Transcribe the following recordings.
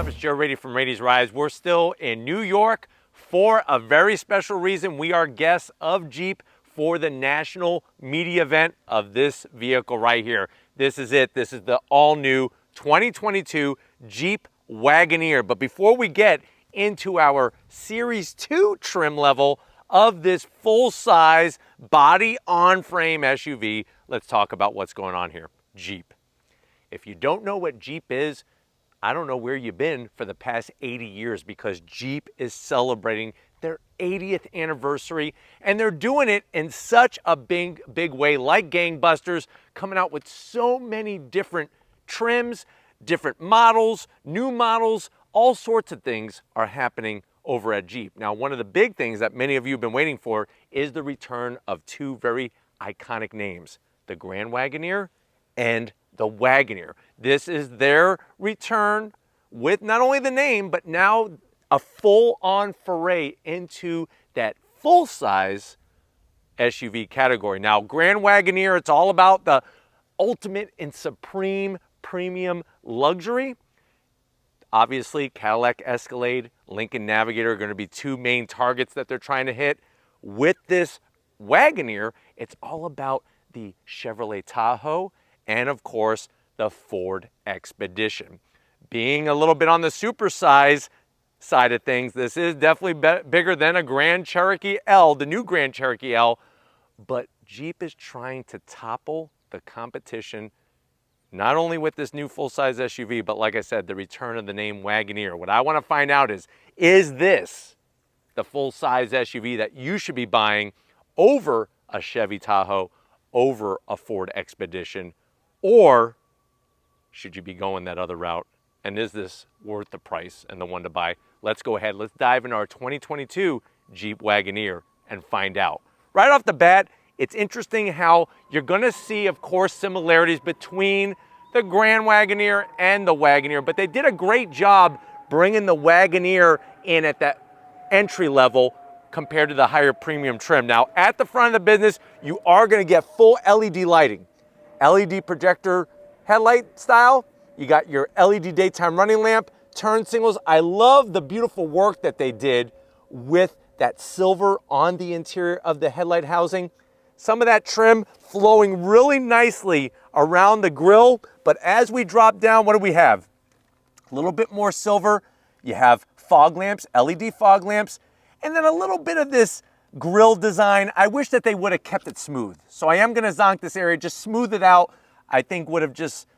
up? It's Joe Raiti from Raiti's Rides. We're still in New York for a very special reason. We are guests of Jeep for the national media event of this vehicle right here. This is it. This is the all-new 2022 Jeep Wagoneer. But before we get into our Series 2 trim level of this full-size body-on-frame SUV, let's talk about what's going on here. Jeep. If you don't know what Jeep is, I don't know where you've been for the past 80 years, because Jeep is celebrating their 80th anniversary, and they're doing it in such a big way, like gangbusters, coming out with so many different trims, different models, new models, all sorts of things are happening over at Jeep. Now, one of the big things that many of you have been waiting for is the return of two very iconic names, the Grand Wagoneer and the Wagoneer. This is their return with not only the name, but now a full-on foray into that full-size SUV category. Now, Grand Wagoneer, it's all about the ultimate and supreme premium luxury. Obviously, Cadillac Escalade, Lincoln Navigator are going to be two main targets that they're trying to hit. With this Wagoneer, it's all about the Chevrolet Tahoe and, of course, the Ford Expedition. Being a little bit on the supersize side of things, this is definitely bigger than a Grand Cherokee L, the new Grand Cherokee L, but Jeep is trying to topple the competition, not only with this new full-size SUV, but like I said, the return of the name Wagoneer. What I want to find out is this the full-size SUV that you should be buying over a Chevy Tahoe, over a Ford Expedition, or should you be going that other route? And is this worth the price and the one to buy? Let's go ahead. Let's dive into our 2022 Jeep Wagoneer and find out. Right off the bat, it's interesting how you're going to see, of course, similarities between the Grand Wagoneer and the Wagoneer, but they did a great job bringing the Wagoneer in at that entry level compared to the higher premium trim. Now, at the front of the business, you are going to get full LED lighting. LED projector headlight style. You got your LED daytime running lamp, turn signals. I love the beautiful work that they did with that silver on the interior of the headlight housing. Some of that trim flowing really nicely around the grille, but as we drop down, what do we have? A little bit more silver. You have fog lamps, LED fog lamps, and then a little bit of this grille design. I wish that they would have kept it smooth. So I am gonna zonk this area, just smooth it out. I think would have just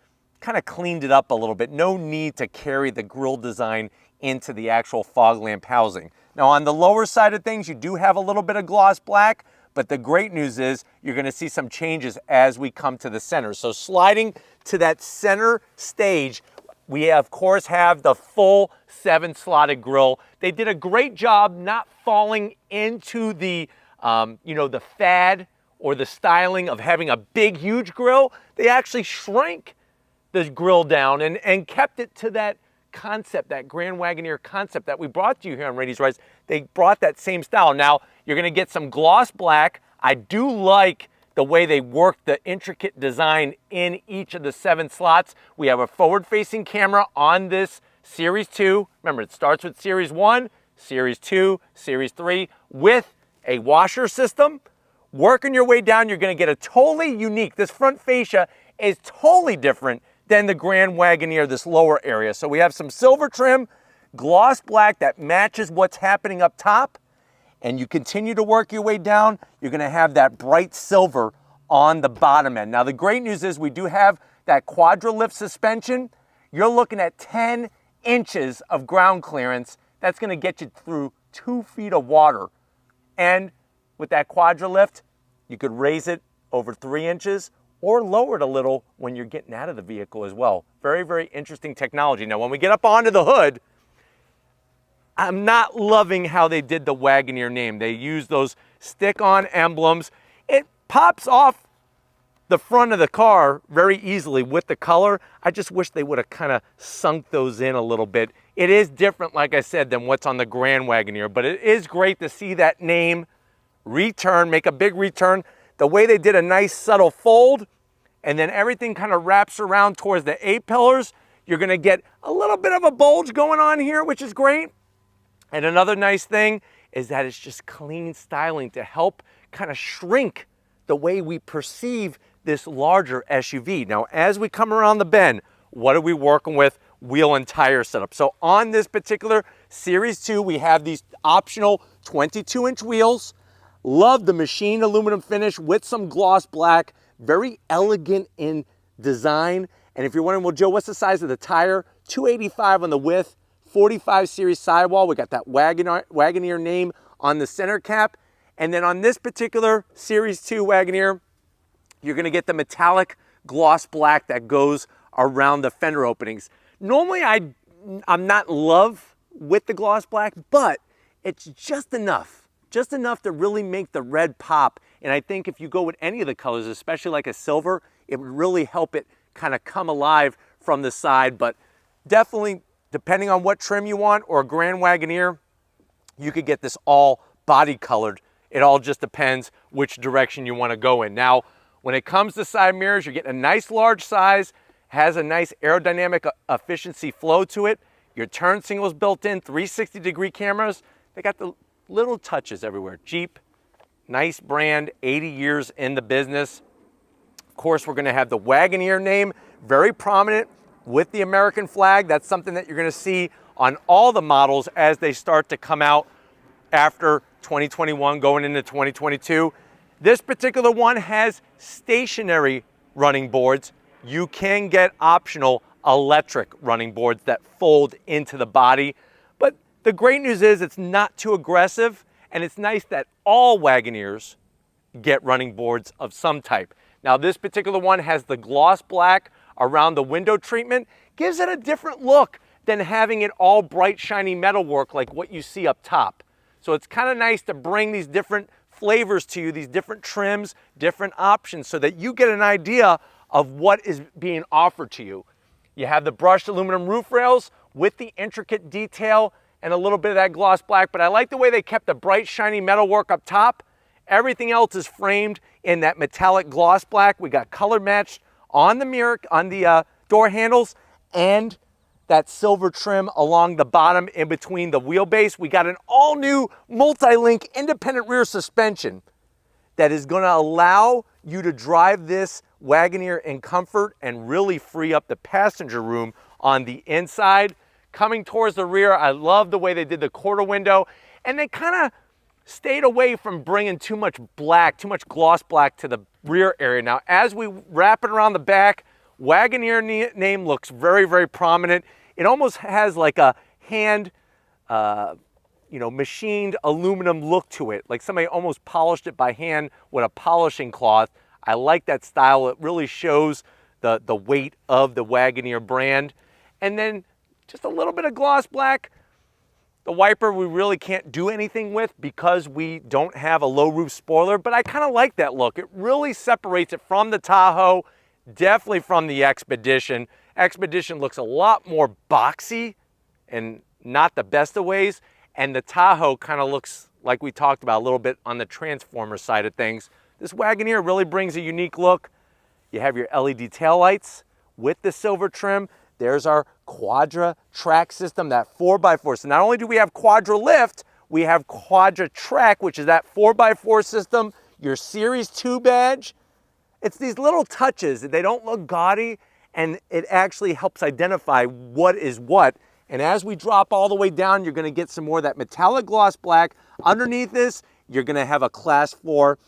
kind of cleaned it up a little bit. No need to carry the grille design into the actual fog lamp housing. Now on the lower side of things, you do have a little bit of gloss black, but the great news is you're gonna see some changes as we come to the center. So sliding to that center stage, we of course have the full 7-slotted grille. They did a great job not falling into the, the fad or the styling of having a big, huge grille. They actually shrank the grille down and kept it to that concept, that Grand Wagoneer concept that we brought to you here on Raiti's Rides. They brought that same style. Now, you're gonna get some gloss black. I do like the way they worked the intricate design in each of the 7 slots. We have a forward-facing camera on this Series 2. Remember, it starts with Series 1, Series 2, Series 3, with a washer system. Working your way down, you're gonna get a totally unique, this front fascia is totally different than the Grand Wagoneer, this lower area. So we have some silver trim, gloss black that matches what's happening up top, and you continue to work your way down, you're gonna have that bright silver on the bottom end. Now the great news is we do have that quadra-lift suspension. You're looking at 10 inches of ground clearance. That's gonna get you through 2 feet of water. And with that quadra-lift, you could raise it over 3 inches or lower it a little when you're getting out of the vehicle as well. Very, very interesting technology. Now, when we get up onto the hood, I'm not loving how they did the Wagoneer name. They use those stick-on emblems. It pops off the front of the car very easily with the color. I just wish they would have kind of sunk those in a little bit. It is different, like I said, than what's on the Grand Wagoneer, but it is great to see that name return, make a big return. The way they did a nice subtle fold, and then everything kind of wraps around towards the A-pillars. You're gonna get a little bit of a bulge going on here, which is great. And another nice thing is that it's just clean styling to help kind of shrink the way we perceive this larger SUV. Now, as we come around the bend, what are we working with? Wheel and tire setup. So on this particular Series 2, we have these optional 22-inch wheels. Love the machined aluminum finish with some gloss black. Very elegant in design. And if you're wondering, well, Joe, what's the size of the tire? 285 on the width, 45 series sidewall. We got that Wagoneer name on the center cap. And then on this particular Series 2 Wagoneer, you're gonna get the metallic gloss black that goes around the fender openings. Normally, I'm not in love with the gloss black, but it's just enough to really make the red pop. And I think if you go with any of the colors, especially like a silver, it would really help it kind of come alive from the side. But definitely, depending on what trim you want or a Grand Wagoneer, you could get this all body colored. It all just depends which direction you want to go in. Now, when it comes to side mirrors, you're getting a nice large size, has a nice aerodynamic efficiency flow to it. Your turn signals built in, 360-degree cameras. They got the little touches everywhere. Jeep, nice brand, 80 years in the business. Of course, we're gonna have the Wagoneer name, very prominent with the American flag. That's something that you're gonna see on all the models as they start to come out after 2021, going into 2022. This particular one has stationary running boards. You can get optional electric running boards that fold into the body. But the great news is it's not too aggressive, and it's nice that all Wagoneers get running boards of some type. Now, this particular one has the gloss black around the window treatment, gives it a different look than having it all bright, shiny metalwork like what you see up top. So it's kind of nice to bring these different flavors to you, these different trims, different options, so that you get an idea of what is being offered to you. You have the brushed aluminum roof rails with the intricate detail and a little bit of that gloss black, but I like the way they kept the bright, shiny metalwork up top. Everything else is framed in that metallic gloss black. We got color matched on the mirror, on the door handles, and that silver trim along the bottom in between the wheelbase. We got an all-new multi-link independent rear suspension that is going to allow you to drive this Wagoneer in comfort and really free up the passenger room on the inside. Coming towards the rear, I love the way they did the quarter window, and they kind of stayed away from bringing too much black, too much gloss black to the rear area. Now, as we wrap it around the back, Wagoneer name looks very, very prominent. It almost has like a hand, machined aluminum look to it, like somebody almost polished it by hand with a polishing cloth. I like that style. It really shows the weight of the Wagoneer brand. And then just a little bit of gloss black. The wiper we really can't do anything with because we don't have a low roof spoiler, but I kind of like that look. It really separates it from the Tahoe, definitely from the Expedition. Expedition looks a lot more boxy and not the best of ways, and the Tahoe kind of looks like we talked about a little bit on the Transformer side of things. This Wagoneer really brings a unique look. You have your LED taillights with the silver trim. There's our Quadra track system, that 4x4. So not only do we have Quadra lift, we have Quadra track, which is that 4x4 system, your Series 2 badge. It's these little touches. They don't look gaudy, and it actually helps identify what is what. And as we drop all the way down, you're gonna get some more of that metallic gloss black. Underneath this, you're gonna have a Class 4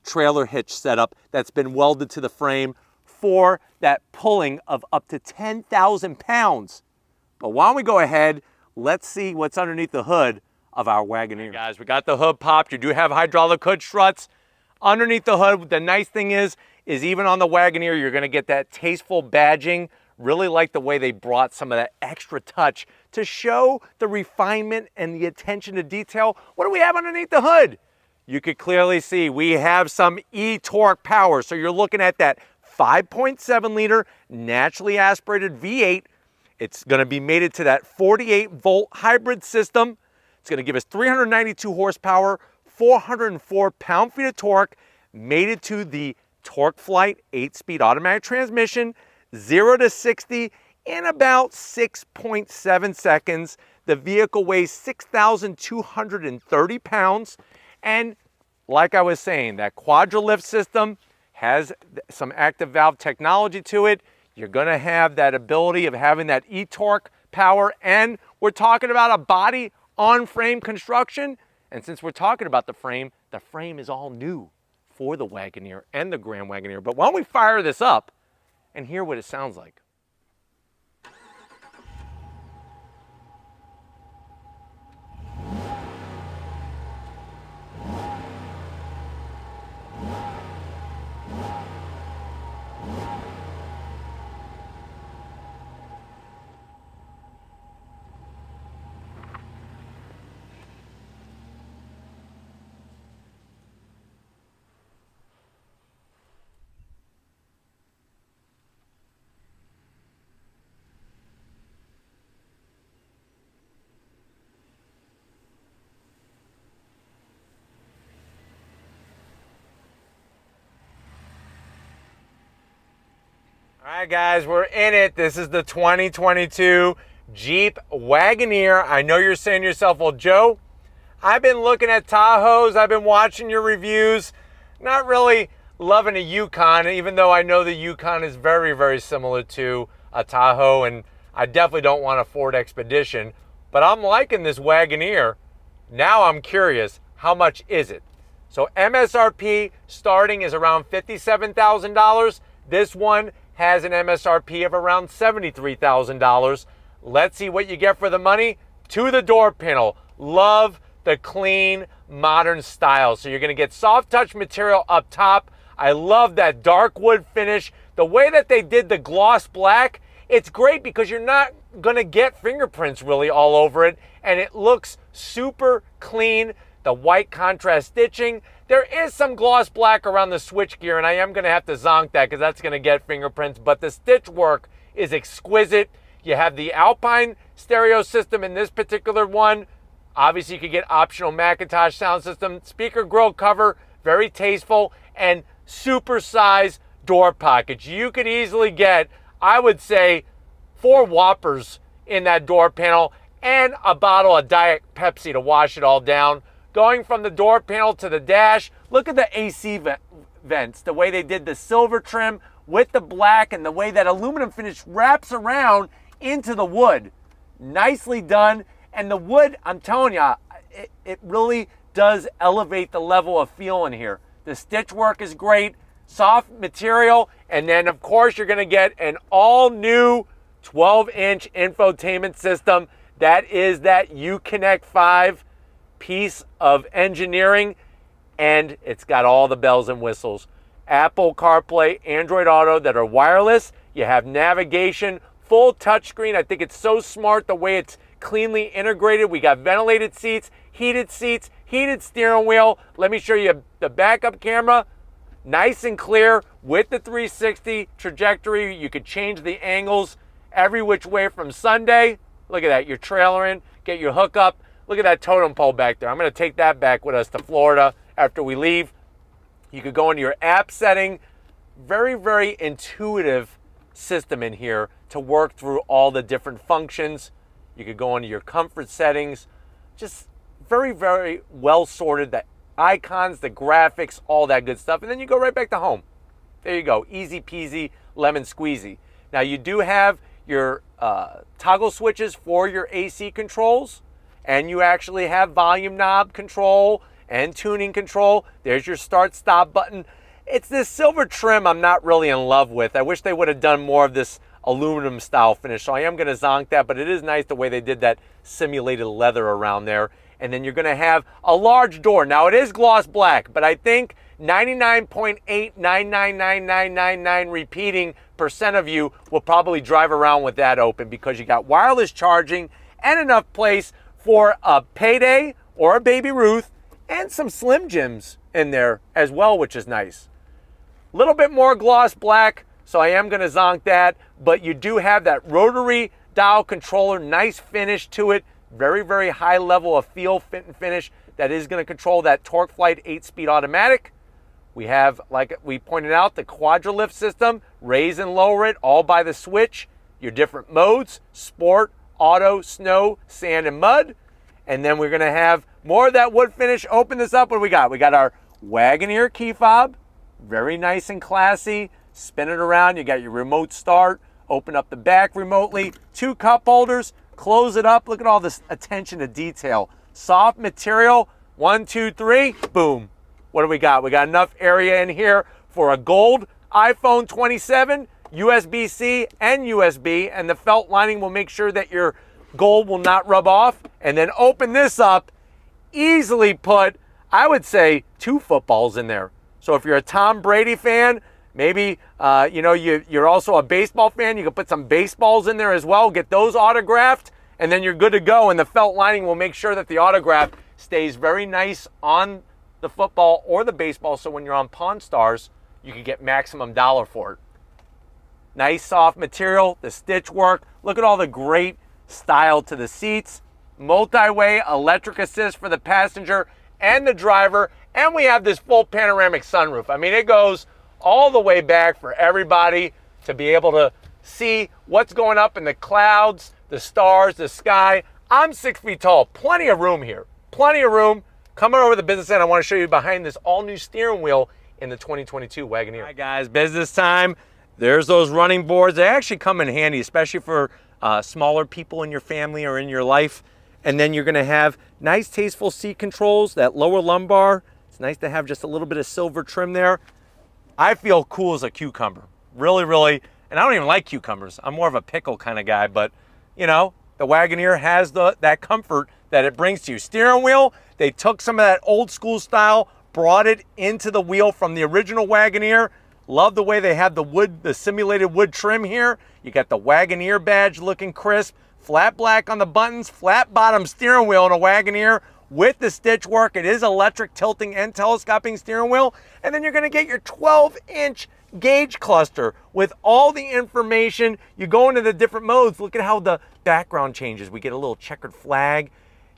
trailer hitch setup that's been welded to the frame for that pulling of up to 10,000 pounds. But why don't we go ahead, let's see what's underneath the hood of our Wagoneer. Hey guys, we got the hood popped. You do have hydraulic hood struts. Underneath the hood, the nice thing is even on the Wagoneer, you're gonna get that tasteful badging. Really like the way they brought some of that extra touch to show the refinement and the attention to detail. What do we have underneath the hood? You could clearly see we have some e-torque power. So you're looking at that 5.7 liter naturally aspirated V8. It's gonna be mated to that 48 volt hybrid system. It's gonna give us 392 horsepower, 404 pound-feet of torque, mated to the TorqueFlite 8-speed automatic transmission, 0 to 60 in about 6.7 seconds. The vehicle weighs 6,230 pounds. And like I was saying, that quadra-lift system has some active valve technology to it. You're gonna have that ability of having that e-torque power, and we're talking about a body on frame construction. And since we're talking about the frame is all new for the Wagoneer and the Grand Wagoneer. But why don't we fire this up and hear what it sounds like? All right, guys, we're in it. This is the 2022 Jeep Wagoneer. I know you're saying to yourself, well, Joe, I've been looking at Tahoes. I've been watching your reviews. Not really loving a Yukon, even though I know the Yukon is very, very similar to a Tahoe, and I definitely don't want a Ford Expedition. But I'm liking this Wagoneer. Now I'm curious, how much is it? So MSRP starting is around $57,000. This one has an MSRP of around $73,000. Let's see what you get for the money. To the door panel. Love the clean, modern style. So you're gonna get soft touch material up top. I love that dark wood finish. The way that they did the gloss black, it's great because you're not gonna get fingerprints really all over it, and it looks super clean. The white contrast stitching. There is some gloss black around the switchgear, and I am going to have to zonk that because that's going to get fingerprints, but the stitch work is exquisite. You have the Alpine stereo system in this particular one. Obviously, you could get optional Macintosh sound system. Speaker grille cover, very tasteful, and super size door pockets. You could easily get, I would say, 4 Whoppers in that door panel and a bottle of Diet Pepsi to wash it all down. Going from the door panel to the dash, look at the AC vents, the way they did the silver trim with the black and the way that aluminum finish wraps around into the wood. Nicely done. And the wood, I'm telling you, it really does elevate the level of feel in here. The stitch work is great, soft material, and then of course you're gonna get an all new 12-inch infotainment system. That is that Uconnect 5 piece of engineering, and it's got all the bells and whistles. Apple CarPlay, Android Auto that are wireless. You have navigation, full touchscreen. I think it's so smart the way it's cleanly integrated. We got ventilated seats, heated steering wheel. Let me show you the backup camera. Nice and clear with the 360 trajectory. You could change the angles every which way from Sunday. Look at that, you're trailering, get your hookup. Look at that totem pole back there. I'm going to take that back with us to Florida after we leave. You could go into your app setting. Very, very intuitive system in here to work through all the different functions. You could go into your comfort settings. Just very, very well sorted. The icons, the graphics, all that good stuff. And then you go right back to home. There you go. Easy peasy, lemon squeezy. Now you do have your toggle switches for your AC controls. And you actually have volume knob control and tuning control. There's your start stop button. It's this silver trim I'm not really in love with. I wish they would have done more of this aluminum style finish. So I am going to zonk that, but it is nice the way they did that simulated leather around there. And then you're going to have a large door. Now it is gloss black, but I think 99.8999999 repeating percent of you will probably drive around with that open because you got wireless charging and enough place for a Payday or a Baby Ruth and some Slim Jims in there as well, which is nice. A little bit more gloss black, so I am going to zonk that, but you do have that rotary dial controller, nice finish to it, very, very high level of feel, fit, and finish that is going to control that TorqueFlite 8-speed automatic. We have, like we pointed out, the quadra lift system, raise and lower it all by the switch. your different modes: sport, auto, snow, sand, and mud. And then we're gonna have more of that wood finish. Open this up, what do we got? We got our Wagoneer key fob, very nice and classy. Spin it around, you got your remote start. Open up the back remotely, 2 cup holders, close it up. Look at all this attention to detail. Soft material, 1, 2, 3, boom. What do we got? We got enough area in here for a gold iPhone 27, USB-C and USB, and the felt lining will make sure that your gold will not rub off. And then open this up, easily put, I would say, 2 footballs in there. So if you're a Tom Brady fan, maybe you're also a baseball fan, you can put some baseballs in there as well, get those autographed, and then you're good to go. And the felt lining will make sure that the autograph stays very nice on the football or the baseball, so when you're on Pawn Stars, you can get maximum dollar for it. Nice soft material, the stitch work. Look at all the great style to the seats. Multi-way electric assist for the passenger and the driver. And we have this full panoramic sunroof. I mean, it goes all the way back for everybody to be able to see what's going up in the clouds, the stars, the sky. I'm 6 feet tall, plenty of room here. Plenty of room. Coming over the business end, I want to show you behind this all-new steering wheel in the 2022 Wagoneer. All right, guys, business time. There's those running boards. They actually come in handy, especially for smaller people in your family or in your life. And then you're going to have nice, tasteful seat controls, that lower lumbar. It's nice to have just a little bit of silver trim there. I feel cool as a cucumber. Really, really. And I don't even like cucumbers. I'm more of a pickle kind of guy. But, you know, the Wagoneer has that comfort that it brings to you. Steering wheel, they took some of that old school style, brought it into the wheel from the original Wagoneer. Love the way they have the wood, the simulated wood trim here. You got the Wagoneer badge looking crisp. Flat black on the buttons, flat bottom steering wheel in a Wagoneer with the stitch work. It is electric tilting and telescoping steering wheel. And then you're gonna get your 12-inch gauge cluster with all the information. You go into the different modes. Look at how the background changes. We get a little checkered flag.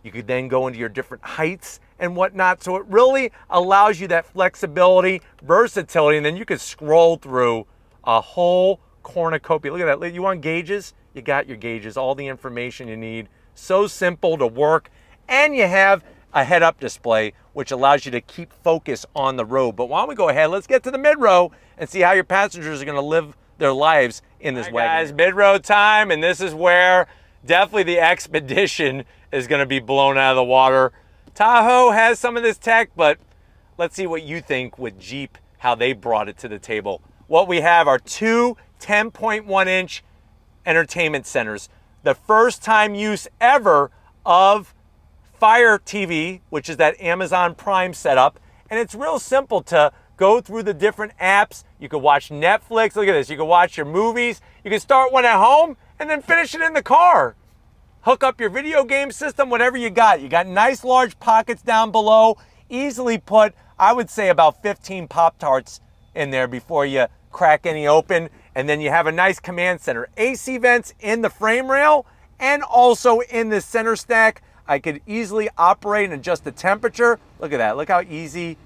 You could then go into your different heights and whatnot. So it really allows you that flexibility, versatility, and then you could scroll through a whole cornucopia. Look at that. You want gauges? You got your gauges, all the information you need. So simple to work. And you have a head-up display, which allows you to keep focus on the road. But why don't we go ahead, let's get to the mid-row and see how your passengers are gonna live their lives in this wagon. Guys, mid-row time, and this is where definitely the Expedition is gonna be blown out of the water. Tahoe has some of this tech, but let's see what you think with Jeep, how they brought it to the table. What we have are 2 10.1-inch entertainment centers. The first time use ever of Fire TV, which is that Amazon Prime setup. And it's real simple to go through the different apps. You can watch Netflix, look at this. You can watch your movies. You can start one at home and then finish it in the car. Hook up your video game system, whatever you got. You got nice large pockets down below. Easily put, I would say, about 15 Pop-Tarts in there before you crack any open. And then you have a nice command center. AC vents in the frame rail and also in the center stack. I could easily operate and adjust the temperature. Look at that, look how easy.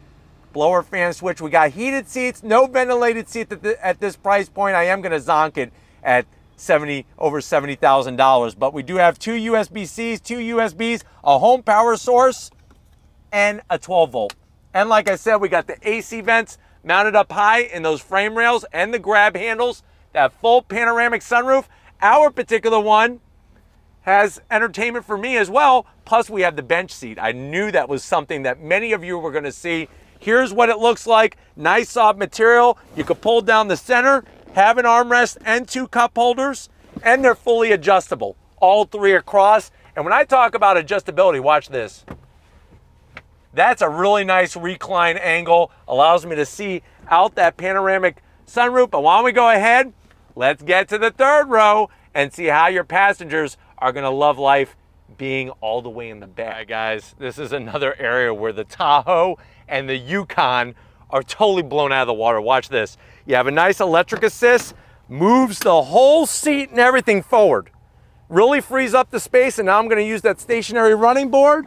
Blower fan switch. We got heated seats, no ventilated seat at this price point. I am gonna zonk it at over $70,000, but we do have 2 USB-Cs, 2 USBs, a home power source, and a 12 volt. And like I said, we got the AC vents mounted up high in those frame rails and the grab handles, that full panoramic sunroof. Our particular one has entertainment for me as well, plus we have the bench seat. I knew that was something that many of you were gonna see. Here's what it looks like. Nice soft material. You could pull down the center, have an armrest and 2 cup holders, and they're fully adjustable, all 3 across. And when I talk about adjustability, watch this. That's a really nice recline angle, allows me to see out that panoramic sunroof. But why don't we go ahead, let's get to the 3rd row and see how your passengers are gonna love life being all the way in the back. All right, guys, this is another area where the Tahoe and the Yukon are totally blown out of the water. Watch this. You have a nice electric assist, moves the whole seat and everything forward. Really frees up the space, and now I'm gonna use that stationary running board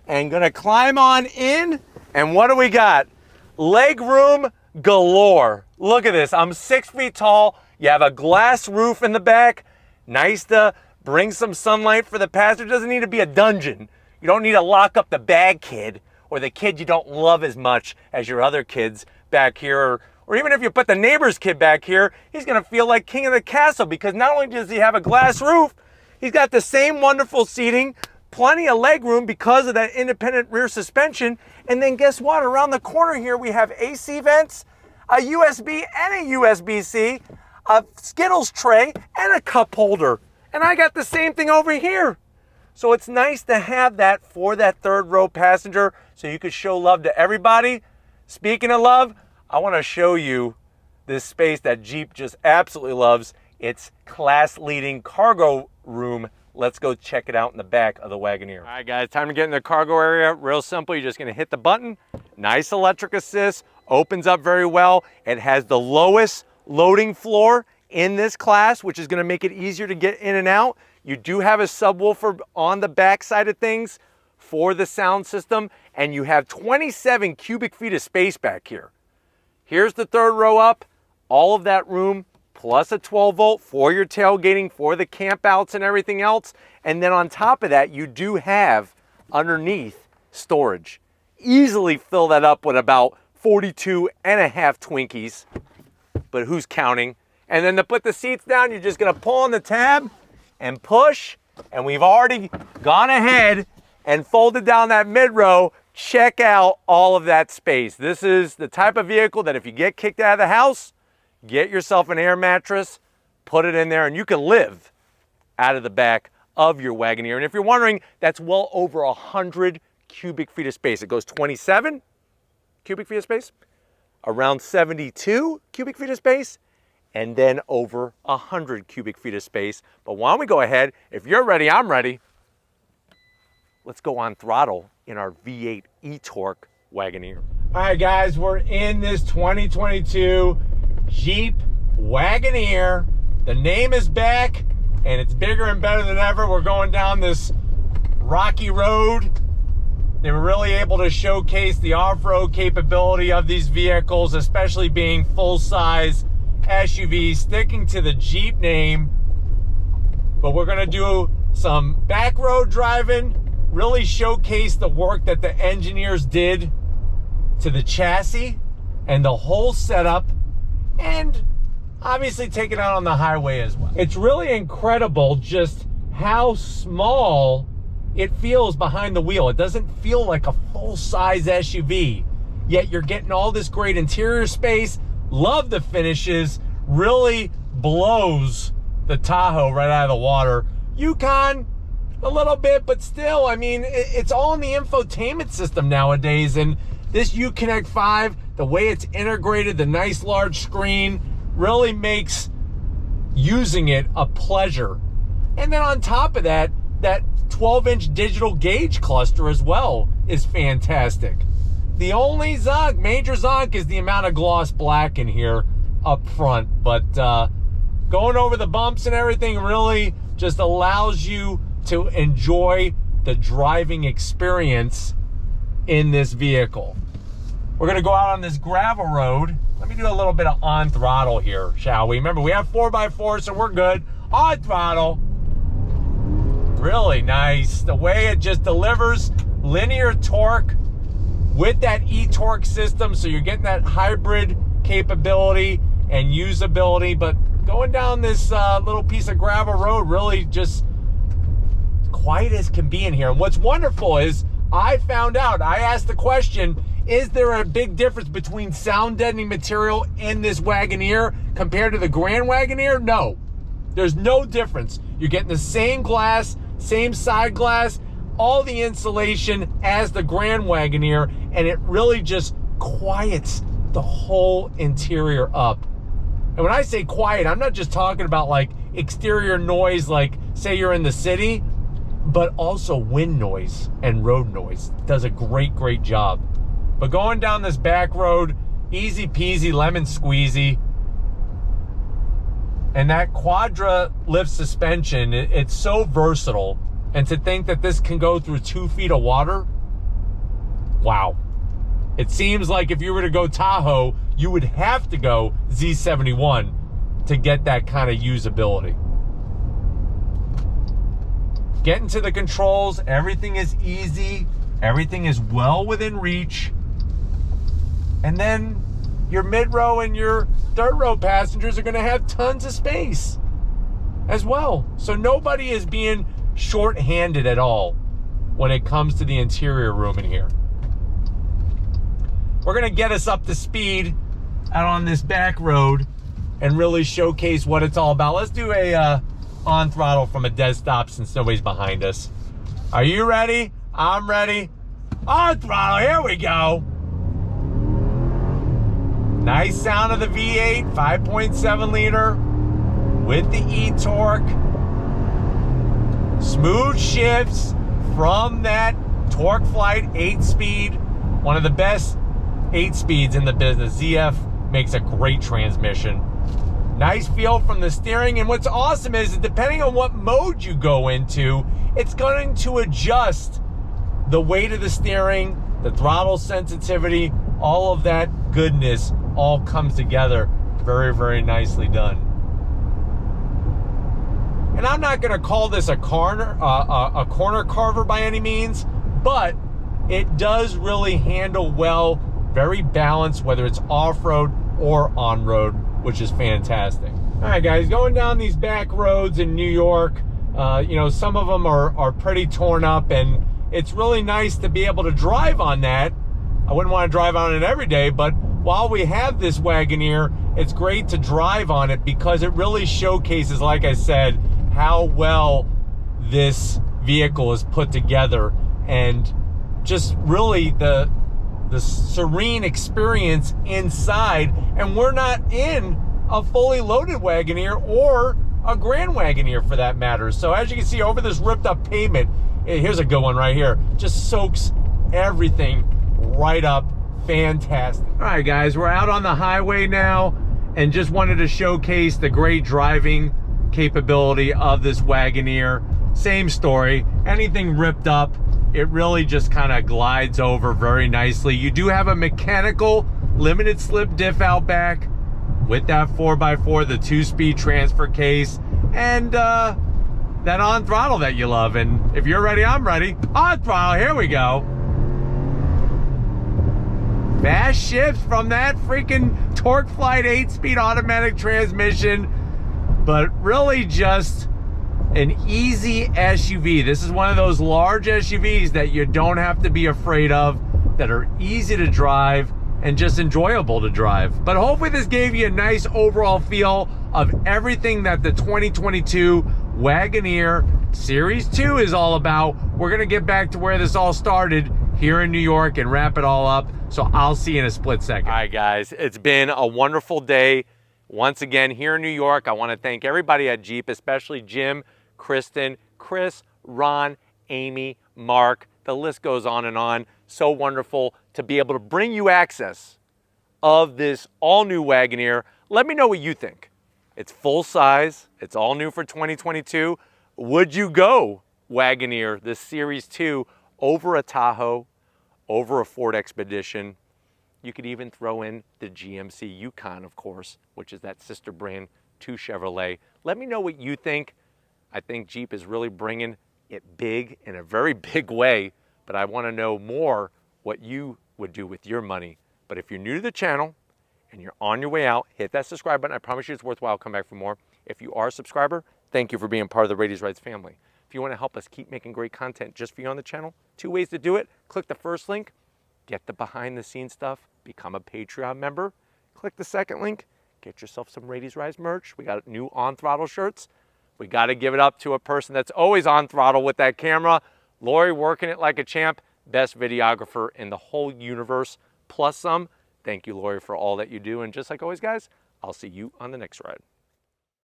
and gonna climb on in, and what do we got? Leg room galore. Look at this, I'm 6 feet tall. You have a glass roof in the back. Nice to bring some sunlight for the passenger. It doesn't need to be a dungeon. You don't need to lock up the bad kid or the kid you don't love as much as your other kids back here. Or even if you put the neighbor's kid back here, he's gonna feel like king of the castle, because not only does he have a glass roof, he's got the same wonderful seating, plenty of leg room because of that independent rear suspension. And then guess what? Around the corner here, we have AC vents, a USB and a USB-C, a Skittles tray, and a cup holder. And I got the same thing over here. So it's nice to have that for that third row passenger so you could show love to everybody. Speaking of love, I want to show you this space that Jeep just absolutely loves. It's class-leading cargo room. Let's go check it out in the back of the Wagoneer. All right, guys, time to get in the cargo area. Real simple. You're just going to hit the button. Nice electric assist. Opens up very well. It has the lowest loading floor in this class, which is going to make it easier to get in and out. You do have a subwoofer on the back side of things for the sound system, and you have 27 cubic feet of space back here. Here's the third row up, all of that room, plus a 12 volt for your tailgating, for the campouts and everything else. And then on top of that, you do have underneath storage. Easily fill that up with about 42 and a half Twinkies, but who's counting? And then to put the seats down, you're just gonna pull on the tab and push, and we've already gone ahead and folded down that mid row. Check out all of that space. This is the type of vehicle that if you get kicked out of the house, get yourself an air mattress, put it in there, and you can live out of the back of your Wagoneer. And if you're wondering, that's well over 100 cubic feet of space. It goes 27 cubic feet of space, around 72 cubic feet of space, and then over 100 cubic feet of space. But why don't we go ahead? If you're ready, I'm ready. Let's go on throttle in our V8 e-torque Wagoneer. All right, guys, we're in this 2022 Jeep Wagoneer. The name is back, and it's bigger and better than ever. We're going down this rocky road. They were really able to showcase the off-road capability of these vehicles, especially being full-size SUVs, sticking to the Jeep name. But we're gonna do some back road driving, really showcase the work that the engineers did to the chassis and the whole setup, and obviously take it out on the highway as well. It's really incredible just how small it feels behind the wheel. It doesn't feel like a full-size SUV, yet you're getting all this great interior space. Love the finishes. Really blows the Tahoe right out of the water. Yukon, a little bit, but still, I mean, it's all in the infotainment system nowadays. And this Uconnect 5, the way it's integrated, the nice large screen, really makes using it a pleasure. And then on top of that, that 12-inch digital gauge cluster as well is fantastic. The only zonk, major zonk, is the amount of gloss black in here up front. But going over the bumps and everything really just allows you to enjoy the driving experience in this vehicle. We're gonna go out on this gravel road. Let me do a little bit of on throttle here, shall we? Remember, we have 4x4, so we're good. On throttle. Really nice. The way it just delivers linear torque with that e-torque system, so you're getting that hybrid capability and usability. But going down this little piece of gravel road, really just quiet as can be in here. And what's wonderful is I found out, I asked the question, is there a big difference between sound deadening material in this Wagoneer compared to the Grand Wagoneer? No, there's no difference. You're getting the same glass, same side glass, all the insulation as the Grand Wagoneer, and it really just quiets the whole interior up. And when I say quiet, I'm not just talking about like exterior noise, like say you're in the city, but also wind noise and road noise. It does a great job. But going down this back road, easy peasy, lemon squeezy. And that Quadra lift suspension, it's so versatile. And to think that this can go through 2 feet of water, wow. It seems like if you were to go Tahoe, you would have to go Z71 to get that kind of usability. Getting to the controls, everything is easy. Everything is well within reach. And then your mid-row and your third-row passengers are going to have tons of space as well. So nobody is being short-handed at all when it comes to the interior room in here. We're going to get us up to speed out on this back road and really showcase what it's all about. Let's do a on throttle from a dead stop since nobody's behind us. Are you ready? I'm ready. On throttle, here we go. Nice sound of the V8, 5.7 liter with the e-torque. Smooth shifts from that Torque Flight 8-speed. One of the best 8-speeds in the business. ZF makes a great transmission. Nice feel from the steering. And what's awesome is that depending on what mode you go into, it's going to adjust the weight of the steering, the throttle sensitivity, all of that goodness all comes together. Very, very nicely done. And I'm not going to call this a corner carver by any means, but it does really handle well, very balanced, whether it's off-road or on-road, which is fantastic. All right, guys, going down these back roads in New York, you know, some of them are pretty torn up, and it's really nice to be able to drive on that. I wouldn't want to drive on it every day, but while we have this Wagoneer, it's great to drive on it because it really showcases, like I said, how well this vehicle is put together, and just really the serene experience inside. And we're not in a fully loaded Wagoneer or a Grand Wagoneer for that matter. So as you can see over this ripped up pavement, here's a good one right here, just soaks everything right up. Fantastic. All right, guys, we're out on the highway now and just wanted to showcase the great driving capability of this Wagoneer. Same story, anything ripped up, it really just kind of glides over very nicely. You do have a mechanical limited slip diff out back with that 4x4, the 2-speed transfer case, and that on throttle that you love. And if you're ready, I'm ready. On throttle, here we go. Fast shifts from that freaking Torque Flight 8-speed automatic transmission, but really just an easy SUV. This is one of those large SUVs that you don't have to be afraid of, that are easy to drive and just enjoyable to drive. But hopefully this gave you a nice overall feel of everything that the 2022 Wagoneer Series 2 is all about. We're gonna get back to where this all started here in New York and wrap it all up. So I'll see you in a split second. All right, guys, it's been a wonderful day once again here in New York. I want to thank everybody at Jeep, especially Jim, Kristen, Chris, Ron, Amy, Mark. The list goes on and on. So wonderful to be able to bring you access of this all-new Wagoneer. Let me know what you think. It's full size. It's all new for 2022. Would you go Wagoneer, this Series 2, over a Tahoe, over a Ford Expedition? You could even throw in the GMC Yukon, of course, which is that sister brand to Chevrolet. Let me know what you think. I think Jeep is really bringing it big in a very big way, but I want to know more what you would do with your money. But if you're new to the channel and you're on your way out, hit that subscribe button. I promise you it's worthwhile. Come back for more. If you are a subscriber, thank you for being part of the Raiti's Rides family. If you want to help us keep making great content just for you on the channel, 2 ways to do it. Click the first link, get the behind the scenes stuff, become a Patreon member. Click the second link, get yourself some Raiti's Rides merch. We got new on throttle shirts. We got to give it up to a person that's always on throttle with that camera. Lori working it like a champ, best videographer in the whole universe, plus some. Thank you, Lori, for all that you do. And just like always, guys, I'll see you on the next ride.